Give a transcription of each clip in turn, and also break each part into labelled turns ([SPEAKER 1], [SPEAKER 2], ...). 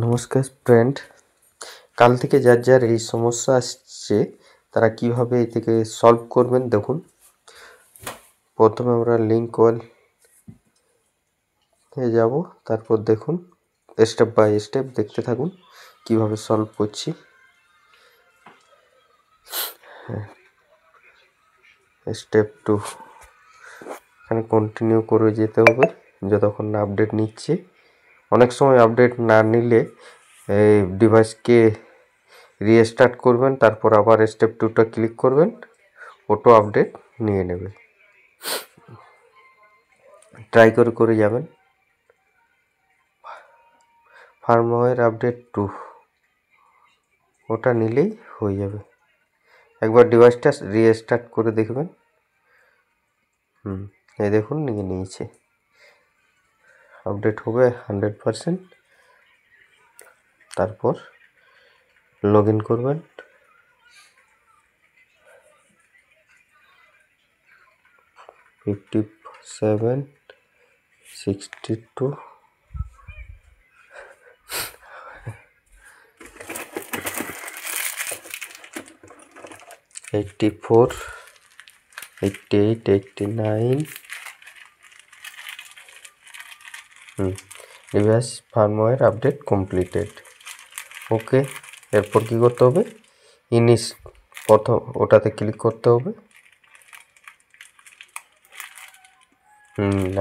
[SPEAKER 1] নমস্কার ফ্রেন্ড, কাল থেকে যার যার এই সমস্যা আসছে তারা কিভাবে এই থেকে সলভ করবেন দেখুন। প্রথমে আমরা লিঙ্ক ওয়েল এ যাব, তারপর দেখুন স্টেপ বাই স্টেপ দেখতে থাকুন কিভাবে সলভ করছি। স্টেপ 2 এখানে কন্টিনিউ করে যেতে হবে যতক্ষণ না আপডেট নিচ্ছে। অনেক সময় আপডেট না নিলে এই ডিভাইসকে রিস্টার্ট করবেন, তারপর আবার স্টেপ 2টা ক্লিক করবেন, অটো আপডেট নিয়ে নেবে। ট্রাই করে যাবেন। ফার্মওয়্যার আপডেট 2 ওটা নিলেই হয়ে যাবে। একবার ডিভাইসটা রিস্টার্ট করে দেখবেন। এই দেখুন নিয়ে নিয়েছে, আপডেট হবে 100%। তারপর লগ ইন করবেন। $57 $62 $84 $88 $89। Device firmware update completed. Okay, এরপর কি করতে হবে? প্রথম ওটাতে ক্লিক করতে হবে।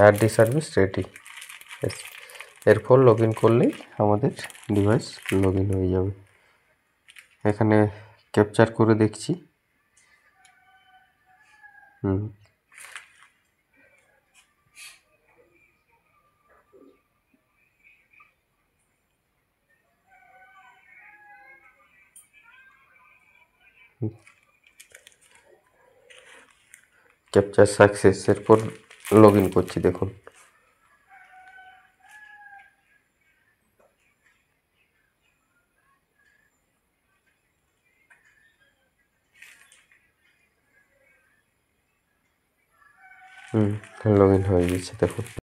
[SPEAKER 1] RD service ready. এরপর লগ ইন করলেই আমাদের ডিভাইস লগ ইন হয়ে যাবে। এখানে ক্যাপচার করে দেখছি। Capture success. এরপর লগ ইন করছি, দেখুন। লগ ইন হয়ে গেছে, দেখুন।